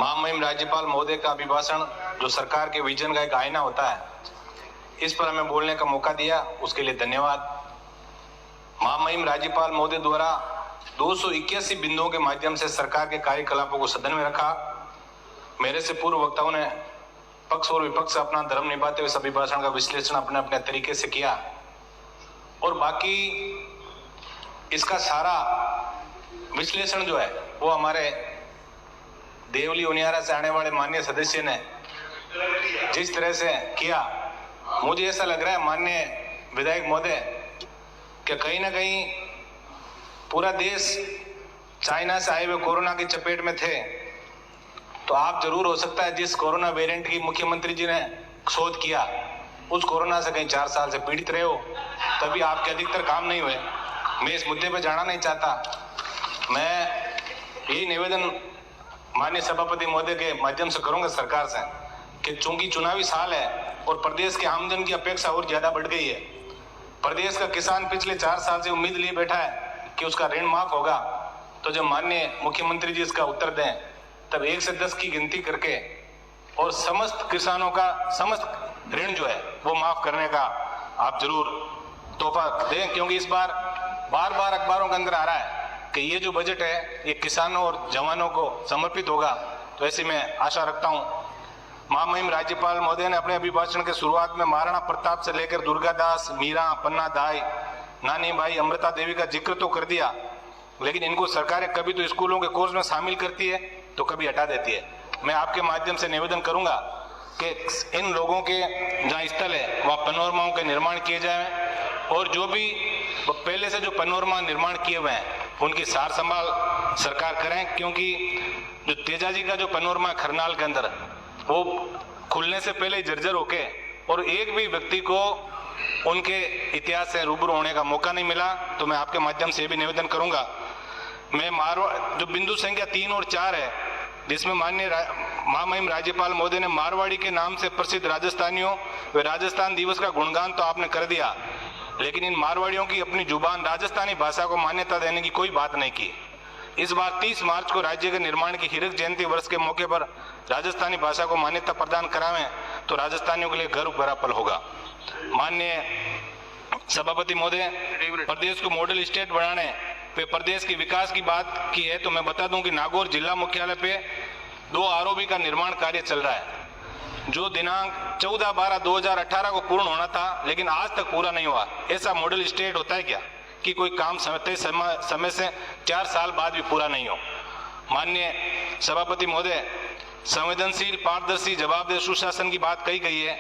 महामहिम राज्यपाल महोदय का अभिभाषण जो सरकार के विजन का एक आईना होता है, इस पर हमें बोलने का मौका दिया, उसके लिए धन्यवाद। महामहिम राज्यपाल महोदय द्वारा 281 बिंदुओं के माध्यम से सरकार के कार्यकलापों को सदन में रखा। मेरे से पूर्व वक्ताओं ने पक्ष और विपक्ष अपना धर्म निभाते हुए इस अभिभाषण का विश्लेषण अपने अपने तरीके से किया और बाकी इसका सारा विश्लेषण जो है वो हमारे देवली उनियारा से आने वाले माननीय सदस्य ने जिस तरह से किया, मुझे ऐसा लग रहा है माननीय विधायक महोदय कि कहीं ना कहीं पूरा देश चाइना से आए हुए कोरोना की चपेट में थे, तो आप जरूर हो सकता है जिस कोरोना वेरिएंट की मुख्यमंत्री जी ने शोध किया उस कोरोना से कहीं 4 साल से पीड़ित रहे हो, तभी आपके अधिकतर काम नहीं हुए। मैं इस मुद्दे पर जाना नहीं चाहता। मैं यही निवेदन माननीय सभापति महोदय के माध्यम से करूंगा सरकार से कि चूंकि चुनावी साल है और प्रदेश की आमदन की अपेक्षा और ज्यादा बढ़ गई है, प्रदेश का किसान पिछले 4 साल से उम्मीद लिए बैठा है कि उसका ऋण माफ होगा, तो जब माननीय मुख्यमंत्री जी इसका उत्तर दें तब 1 से 10 की गिनती करके और समस्त किसानों का समस्त ऋण जो है वो माफ करने का आप जरूर तोहफा दें, क्योंकि इस बार बार बार अखबारों के अंदर आ रहा है कि ये जो बजट है ये किसानों और जवानों को समर्पित होगा। तो ऐसी मैं आशा रखता हूँ। महामहिम राज्यपाल महोदय ने अपने अभिभाषण के शुरुआत में महाराणा प्रताप से लेकर दुर्गादास, मीरा, पन्ना दाई, नानी बाई, अमृता देवी का जिक्र तो कर दिया, लेकिन इनको सरकारें कभी तो स्कूलों के कोर्स में शामिल करती है तो कभी हटा देती है। मैं आपके माध्यम से निवेदन करूंगा कि इन लोगों के जहाँ स्थल है वहाँ पैनोरमाओं के निर्माण किए जाए और जो भी पहले से जो पैनोरमा निर्माण किए हुए हैं उनकी सार संभाल सरकार करें, क्योंकि जो तेजाजी का जो पैनोरमा खरनाल के अंदर वो खुलने से पहले ही जर्जर होके और एक भी व्यक्ति को उनके इतिहास से रूबरू होने का मौका नहीं मिला। तो मैं आपके माध्यम से भी निवेदन करूंगा। मैं जो बिंदु संख्या 3 और 4 है जिसमें माननीय महामहिम राज्यपाल महोदय ने मारवाड़ी के नाम से प्रसिद्ध राजस्थानियों व राजस्थान दिवस का गुणगान तो आपने कर दिया, लेकिन इन मारवाड़ियों की अपनी जुबान राजस्थानी भाषा को मान्यता देने की कोई बात नहीं की। इस बार 30 मार्च को राज्य के निर्माण की हीरक जयंती वर्ष के मौके पर राजस्थानी भाषा को मान्यता प्रदान करावें तो राजस्थानियों के लिए गर्व भरा पल होगा। माननीय सभापति महोदय, प्रदेश को मॉडल स्टेट बनाने पे प्रदेश के विकास की बात की है तो मैं बता दूं कि नागौर जिला मुख्यालय पे 2 आरओबी का निर्माण कार्य चल रहा है, जो दिनांक 14/12/2018 को पूर्ण होना था, लेकिन आज तक पूरा नहीं हुआ। ऐसा मॉडल स्टेट होता है क्या कि कोई काम समय से 4 साल बाद भी पूरा नहीं हो। माननीय सभापति महोदय, संवेदनशील, पारदर्शी, जवाबदेह सुशासन की बात कही गई है,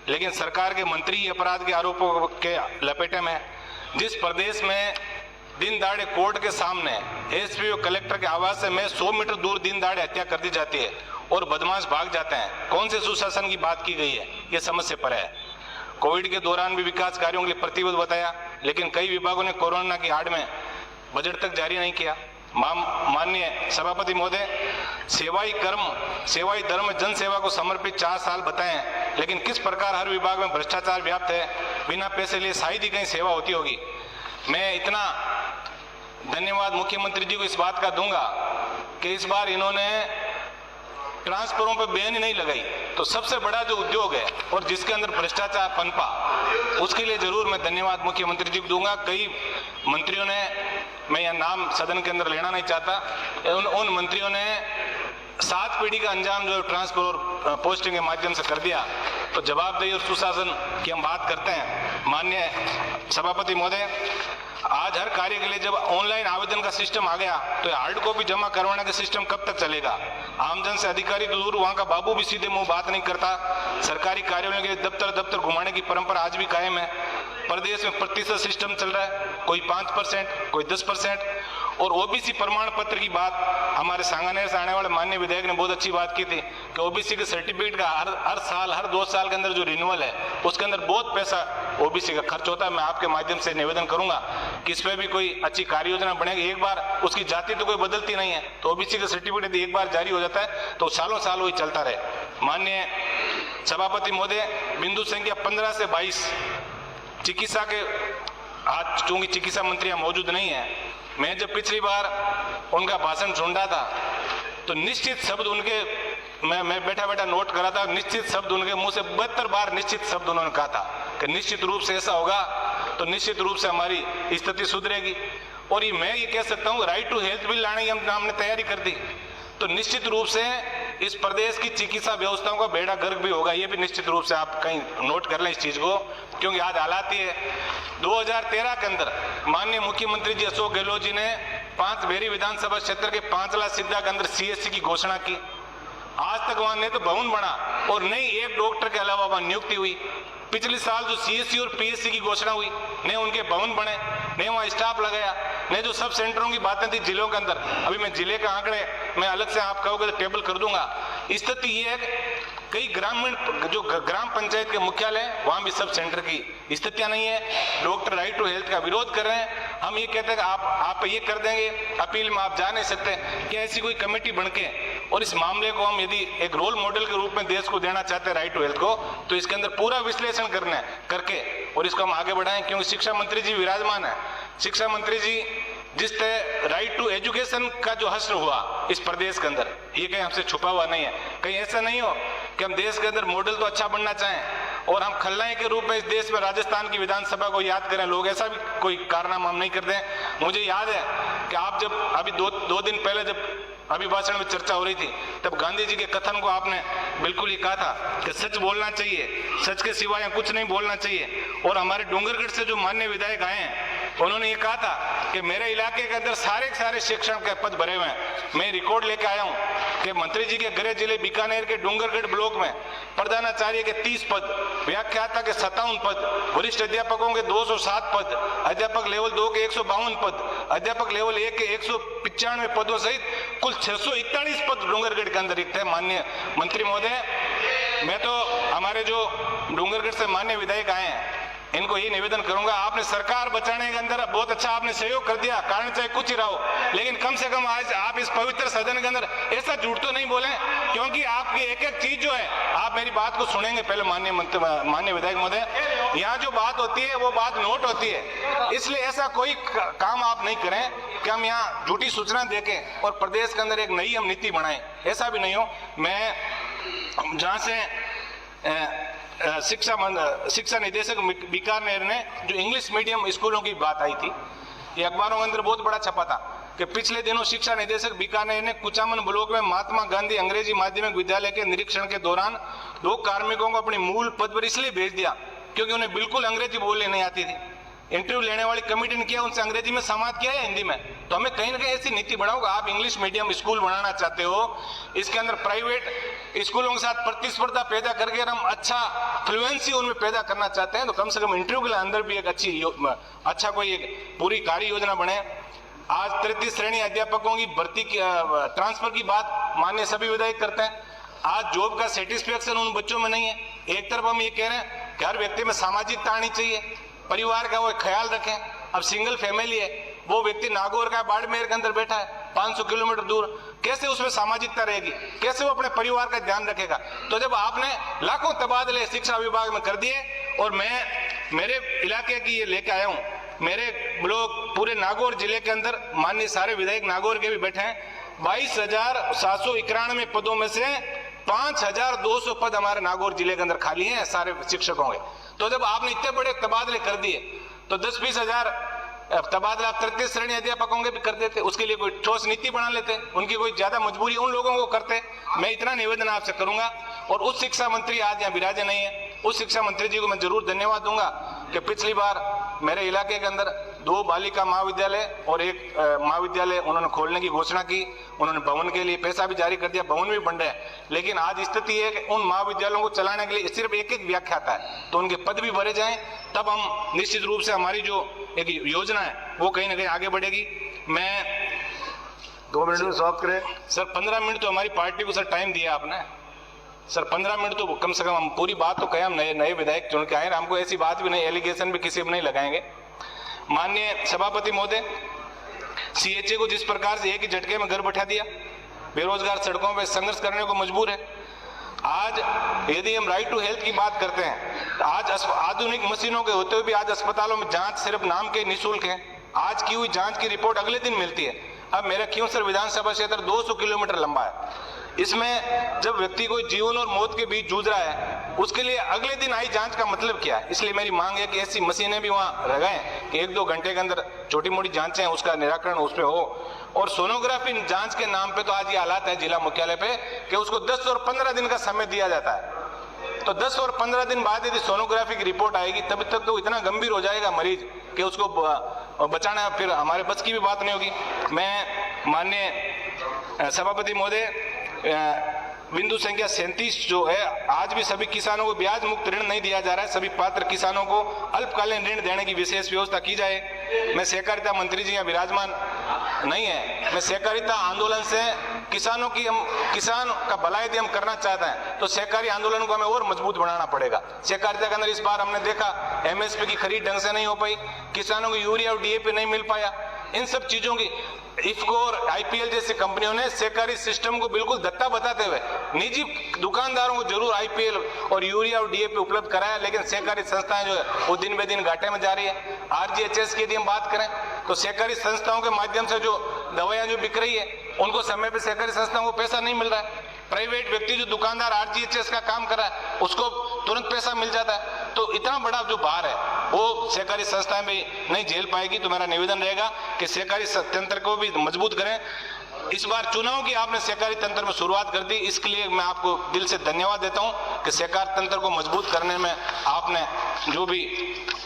लेकिन सरकार के मंत्री अपराध के आरोपों के लपेटे में जिस प्रदेश में दिन दाड़े कोर्ट के सामने एसपी और कलेक्टर के आवास से मैं 100 मीटर दूर दिन दाड़े हत्या कर दी जाती है और बदमाश भाग जाते हैं, कौन से सुशासन की बात की गई है? ये समझ से परे है। कोविड के दौरान भी विकास कार्यों के लिए प्रतिबद्ध बताया, लेकिन कई विभागों ने कोरोना की आड़ में बजट तक जारी नहीं किया। माननीय सभापति महोदय, सेवाई धर्म जन सेवा को समर्पित 4 साल बताएं, लेकिन किस प्रकार हर विभाग में भ्रष्टाचार व्याप्त है, बिना पैसे लिए शायद ही कहीं सेवा होती होगी। मैं इतना धन्यवाद मुख्यमंत्री जी को इस बात का दूंगा कि इस बार इन्होंने ट्रांसफरों पर बैन ही नहीं लगाई, तो सबसे बड़ा जो उद्योग है और जिसके अंदर भ्रष्टाचार पनपा, उसके लिए जरूर मैं धन्यवाद मुख्यमंत्री जी को दूंगा। कई मंत्रियों ने, मैं यह नाम सदन के अंदर लेना नहीं चाहता, उन मंत्रियों ने 7 पीढ़ी का अंजाम जो ट्रांसफर और पोस्टिंग के माध्यम से कर दिया। तो जवाबदेही और सुशासन की हम बात करते हैं। माननीय सभापति महोदय, आज हर कार्य के लिए जब ऑनलाइन आवेदन का सिस्टम आ गया तो हार्ड कॉपी जमा करवाने का सिस्टम कब तक चलेगा? आमजन से अधिकारी तो दूर, वहां का बाबू भी सीधे मुंह बात नहीं करता। सरकारी कार्यालयों के दफ्तर घुमाने की परंपरा आज भी कायम है। प्रदेश में प्रतिशत सिस्टम चल रहा है, कोई 5%, कोई 10%। और ओबीसी प्रमाण पत्र की बात हमारे सांगानेर से आने वाले माननीय विधायक ने बहुत अच्छी बात की थी कि ओबीसी के सर्टिफिकेट का हर साल, हर 2 साल के अंदर जो रिन्यूअल है उसके अंदर बहुत पैसा ओबीसी का खर्च होता है। मैं आपके माध्यम से निवेदन करूंगा कि इस पर भी कोई अच्छी कार्य योजना बनेगी। एक बार उसकी जाति तो कोई बदलती नहीं है, तो ओबीसी का सर्टिफिकेट एक बार जारी हो जाता है तो सालों साल वही चलता रहे। माननीय सभापति महोदय, बिंदु संख्या 15 से 22 चिकित्सा के, आज चूंकि चिकित्सा मंत्री मौजूद नहीं है, मैं जब पिछली बार उनका भाषण सुन रहा था तो निश्चित शब्द उनके मैं बैठा बैठा नोट करा था, निश्चित शब्द उनके मुंह से 72 बार निश्चित शब्द उन्होंने कहा था कि निश्चित रूप से ऐसा होगा तो निश्चित रूप से हमारी स्थिति सुधरेगी। और ये मैं ये कह सकता हूँ, राइट टू हेल्थ बिल लाने की हमने तैयारी कर दी, तो निश्चित रूप से इस प्रदेश की चिकित्सा व्यवस्थाओं का बेड़ा गर्क भी होगा। ये भी निश्चित रूप से आप कहीं नोट कर लें इस चीज को, क्योंकि आज हालात ये 2013 के अंदर माननीय मुख्यमंत्री जी अशोक गहलोत जी ने 5 बेरी विधानसभा क्षेत्र के 5 सिद्धा के अंदर CSC की घोषणा की। आज तक वहां नहीं तो भवन बना और नहीं एक डॉक्टर के अलावा वहां नियुक्ति हुई। पिछले साल जो CSC और PSC की घोषणा हुई, नहीं उनके भवन बने, नहीं वहां स्टाफ लगाया, नहीं जो सब सेंटरों की बातें थी जिलों के अंदर। अभी मैं जिले का आंकड़े मैं अलग से आप कहोगे तो टेबल कर दूंगा। स्थिति ये है कि कई ग्रामीण जो ग्राम पंचायत के मुख्यालय वहां भी सब सेंटर की स्थितियां नहीं है। डॉक्टर राइट टू हेल्थ का विरोध कर रहे हैं। हम ये कहते हैं कि आप ये कर देंगे, अपील में आप जा नहीं सकते कि ऐसी कोई कमेटी बनके और इस मामले को हम यदि एक रोल मॉडल के रूप में देश को देना चाहते हैं राइट टू हेल्थ को, तो इसके अंदर पूरा विश्लेषण करना है करके और इसको हम आगे बढ़ाएं। क्योंकि शिक्षा मंत्री जी विराजमान है, शिक्षा मंत्री जी जिस तरह राइट टू एजुकेशन का जो हश्र हुआ इस प्रदेश के अंदर, ये कहीं हमसे छुपा हुआ नहीं है। कहीं ऐसा नहीं हो कि हम देश के अंदर मॉडल तो अच्छा बनना चाहें और हम खलनायक के रूप में इस देश में राजस्थान की विधानसभा को याद करें लोग, ऐसा भी कोई कारनामा हम नहीं करते हैं। मुझे याद है कि आप जब अभी दो दिन पहले जब अभिभाषण में चर्चा हो रही थी, तब गांधी जी के कथन को आपने बिल्कुल ही कहा था कि सच बोलना चाहिए, सच के सिवाय कुछ नहीं बोलना चाहिए। और हमारे डूंगरगढ़ से जो माननीय विधायक आए हैं उन्होंने ये कहा था कि मेरे इलाके के अंदर सारे शिक्षण के पद भरे हुए हैं। मैं रिकॉर्ड लेके आया हूँ कि मंत्री जी के गृह जिले बीकानेर के डूंगरगढ़ ब्लॉक में प्रधानाचार्य के 30 पद, व्याख्याता के 57 पद, वरिष्ठ अध्यापकों के 207 पद, अध्यापक लेवल 2 के 152 पद, अध्यापक लेवल 1 के 195 पदों सहित कुल 641 पद डूंगरगढ़ के अंदर रिक्त है। माननीय मंत्री महोदय, मैं तो हमारे जो डूंगरगढ़ से माननीय विधायक आए हैं इनको ये निवेदन करूंगा, आपने सरकार बचाने के अंदर बहुत अच्छा आपने सहयोग कर दिया, कारण चाहे कुछ ही रहा हो, लेकिन कम से कम आज आप इस पवित्र सदन के अंदर ऐसा झूठ तो नहीं बोले, क्योंकि आपकी एक एक चीज जो है, आप मेरी बात को सुनेंगे पहले माननीय विधायक महोदय, यहाँ जो बात होती है वो बात नोट होती है। इसलिए ऐसा कोई काम आप नहीं करें कि हम यहाँ झूठी सूचना देके और प्रदेश के अंदर एक नई हम नीति बनाएं, ऐसा भी नहीं हो। मैं जहाँ से शिक्षा निदेशक बीकानेर ने जो इंग्लिश मीडियम स्कूलों की बात आई थी, ये अखबारों के अंदर बहुत बड़ा छपा था कि पिछले दिनों शिक्षा निदेशक बीकानेर ने कुचामन ब्लॉक में महात्मा गांधी अंग्रेजी माध्यमिक विद्यालय के निरीक्षण के दौरान 2 कार्मिकों को अपनी मूल पद पर इसलिए भेज दिया क्योंकि उन्हें बिल्कुल अंग्रेजी बोलने नहीं आती थी। इंटरव्यू लेने वाली कमेटी ने किया, उनसे अंग्रेजी में संवाद किया है हिंदी में, तो हमें कहीं ना कहीं ऐसी नीति बनाओ। आप इंग्लिश मीडियम स्कूल बनाना चाहते हो, इसके अंदर प्राइवेट स्कूलों के साथ प्रतिस्पर्धा पैदा करके हम अच्छा फ्लुएंसी उनमें पैदा करना चाहते हैं, तो कम से कम इंटरव्यू के अंदर भी एक अच्छा कोई एक पूरी कार्य योजना बने। आज 33 श्रेणी अध्यापकों की भर्ती की ट्रांसफर की बात माननीय सभी विधायक करते हैं। आज जॉब का सेटिस्फेक्शन उन बच्चों में नहीं है। एक तरफ हम ये कह रहे हैं कि हर व्यक्ति में सामाजिकता आनी चाहिए, परिवार का वो ख्याल रखें। अब सिंगल फैमिली है, वो व्यक्ति नागौर का बाड़मेर के अंदर बैठा है 500 किलोमीटर दूर, कैसे उसमें सामाजिकता रहेगी, कैसे वो अपने परिवार का ध्यान रखेगा। तो जब आपने लाखों तबादले शिक्षा विभाग में कर दिए और मैं मेरे इलाके की ये लेके आया हूँ, मेरे ब्लॉक पूरे नागौर जिले के अंदर माननीय सारे विधायक नागौर के भी बैठे हैं, 22,791 पदों में से 5,200 पद हमारे नागौर जिले के अंदर खाली हैं सारे शिक्षकों के। तो जब आपने इतने बड़े तबादले कर दिए तो 10-20 हजार तबादला आप 33 श्रेणी अध्यापकों के भी कर देते, उसके लिए कोई ठोस नीति बना लेते, उनकी कोई ज्यादा मजबूरी उन लोगों को करते। मैं इतना निवेदन आपसे करूंगा। और उस शिक्षा मंत्री आज यहाँ विराजे नहीं है, उस शिक्षा मंत्री जी को मैं जरूर धन्यवाद दूंगा कि पिछली बार मेरे इलाके के अंदर 2 बालिका महाविद्यालय और 1 महाविद्यालय उन्होंने खोलने की घोषणा की, उन्होंने भवन के लिए पैसा भी जारी कर दिया, भवन भी बन रहे हैं। लेकिन आज स्थिति है कि उन महाविद्यालयों को चलाने के लिए सिर्फ एक व्याख्याता है, तो उनके पद भी भरे जाएं, तब हम निश्चित रूप से हमारी जो एक योजना है वो कहीं ना कहीं आगे बढ़ेगी। मैं 2 मिनट में समाप्त करें सर। 15 मिनट तो हमारी पार्टी को सर टाइम दिया आपने सर, 15 मिनट तो कम से कम हम पूरी बात तो कहें। हम नए विधायक चुन के आए, हमको ऐसी बात भी नहीं, एलिगेशन भी किसी भी नहीं लगाएंगे। माननीय सभापति महोदय, CHA को जिस प्रकार से एक ही झटके में घर बैठा दिया, बेरोजगार सड़कों पर संघर्ष करने को मजबूर है। आज यदि हम राइट टू हेल्थ की बात करते हैं, आज आधुनिक मशीनों के होते हुए भी आज अस्पतालों में जांच सिर्फ नाम के निःशुल्क है। आज की हुई जांच की रिपोर्ट अगले दिन मिलती है। अब मेरा क्योंसर विधानसभा क्षेत्र 200 किलोमीटर लंबा है, इसमें जब व्यक्ति कोई जीवन और मौत के बीच जूझ रहा है, उसके लिए अगले दिन आई जांच का मतलब क्या है? इसलिए मेरी मांग है कि ऐसी मशीनें भी वहां लगाएं कि 1-2 घंटे के अंदर छोटी मोटी जांचें उसका निराकरण उस पे हो। और सोनोग्राफी जांच के नाम पे तो आज ये हालात है जिला मुख्यालय पे कि उसको 10 और 15 दिन का समय दिया जाता है। तो 10 और 15 दिन बाद यदि सोनोग्राफी की रिपोर्ट आएगी तब तक तो इतना गंभीर हो जाएगा मरीज कि उसको बचाना फिर हमारे बस की भी बात नहीं होगी। मैं माननीय सभापति महोदय, बिंदु संख्या 37 जो है, आज भी सभी किसानों को ब्याज मुक्त ऋण नहीं दिया जा रहा है। सभी पात्र किसानों को अल्पकालीन ऋण देने की विशेष व्यवस्था की जाए। मैं सहकारिता मंत्री जी यहाँ विराजमान नहीं है, मैं सहकारिता आंदोलन से किसानों की किसान का भला यदि हम करना चाहते हैं तो सहकारी आंदोलन को हमें और मजबूत बनाना पड़ेगा। सहकारिता के अंदर इस बार हमने देखा एमएसपी की खरीद ढंग से नहीं हो पाई, किसानों को यूरिया और डीएपी नहीं मिल पाया। इन सब चीजों की इफ्को और आईपीएल जैसी कंपनियों ने सहकारी सिस्टम को बिल्कुल दत्ता बताते हुए निजी दुकानदारों को जरूर आईपीएल और यूरिया और डीएपी उपलब्ध कराया, लेकिन सहकारी संस्थाएं जो है वो दिन ब दिन घाटे में जा रही है। आरजीएचएस की यदि हम बात करें तो सहकारी संस्थाओं के माध्यम से जो दवाइयां जो बिक रही है उनको समय पे सहकारी संस्थाओं को पैसा नहीं मिल रहा है। प्राइवेट व्यक्ति जो दुकानदार आरजीएचएस का काम कर रहा है उसको तुरंत पैसा मिल जाता है। तो इतना बड़ा जो भार है वो सहकारी संस्थाएं भी नहीं झेल पाएगी। तो मेरा निवेदन रहेगा कि सहकारी तंत्र को भी मजबूत करें। इस बार चुनाव की आपने सहकारी तंत्र में शुरुआत कर दी, इसके लिए मैं आपको दिल से धन्यवाद देता हूं कि सहकारी तंत्र को मजबूत करने में आपने जो भी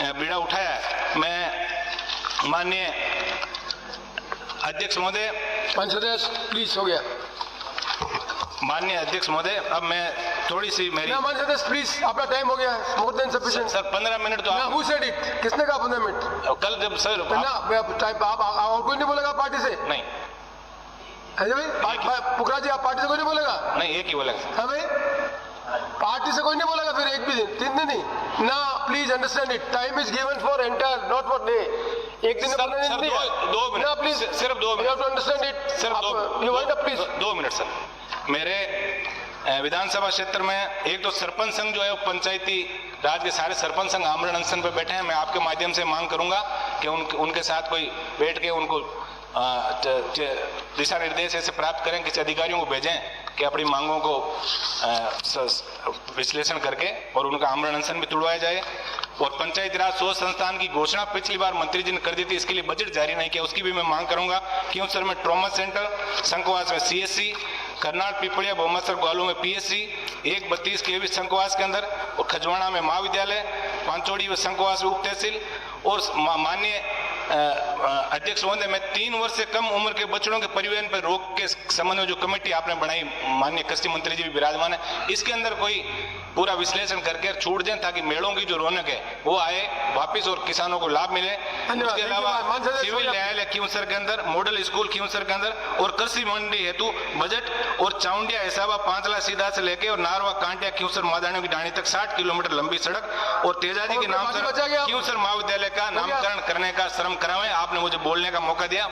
बीड़ा उठाया है। मैं माननीय अध्यक्ष महोदय, प्लीज हो गया। माननीय अध्यक्ष महोदय, अब मैं थोड़ी सी मेरी प्लीज, आपका टाइम हो गया, more than sufficient. Sir 15 minute तो आप, हु सेड इट? किसने कहा 15 मिनट? कल जब सर टाइम आप और कोई नहीं बोलेगा पार्टी से? नहीं है भाई पुखरा जी, आप पार्टी से कोई नहीं बोलेगा? नहीं, एक ही बोलेगा। है भाई, पार्टी से कोई नहीं बोलेगा फिर एक भी दिन, 3 दिन नहीं ना। Please understand it, time is given for entire, not for day. एक दिन सर 2 मिनट, प्लीज, सिर्फ 2 minute, you have to understand it sir. You want please 2 minute sir. मेरे विधानसभा क्षेत्र में एक तो सरपंच संघ जो है वो पंचायती राज के सारे सरपंच संघ आमरण अनशन पे बैठे हैं। मैं आपके माध्यम से मांग करूंगा कि उनके साथ कोई बैठ के उनको दिशा निर्देश ऐसे प्राप्त करें, किसी अधिकारियों को भेजें कि अपनी मांगों को विश्लेषण करके और उनका आमरण अनशन भी तुड़वाया जाए। और पंचायती राज शोध संस्थान की घोषणा पिछली बार मंत्री जी ने कर दी थी, इसके लिए बजट जारी नहीं किया, उसकी भी मैं मांग करूंगा। क्योंसर में ट्रॉमा सेंटर, शंकुवास में सीएससी, करनाल पिपलिया बहुमसर ग्वालों में पीएससी, 132 केवी शंकुवास के अंदर, और खजवाड़ा में महाविद्यालय, पांचोड़ी में शंकुवास उप तहसील। और माननीय अध्यक्ष महोदय, मैं 3 वर्ष से कम उम्र के बच्चों के परिवहन पर रोक के संबंध में जो कमेटी आपने बनाई, माननीय कृषि मंत्री जी भी विराजमान है, इसके अंदर कोई पूरा विश्लेषण करके छूट दें ताकि मेलों की जो रौनक है वो आए वापिस और किसानों को लाभ मिले। उसके अलावा सिविल न्यायालय खींवसर के अंदर, मॉडल स्कूल खींवसर के अंदर और कृषि मंडी हेतु बजट और चाउंडिया हिसाबा पांचला सीधा से लेके और नारवा कांटिया खींवसर मादानियों की डाणी तक 60 किलोमीटर लंबी सड़क और तेजाजी के नाम से खींवसर महाविद्यालय का नामकरण करने का श्रम करावें। आपने मुझे बोलने का मौका दिया।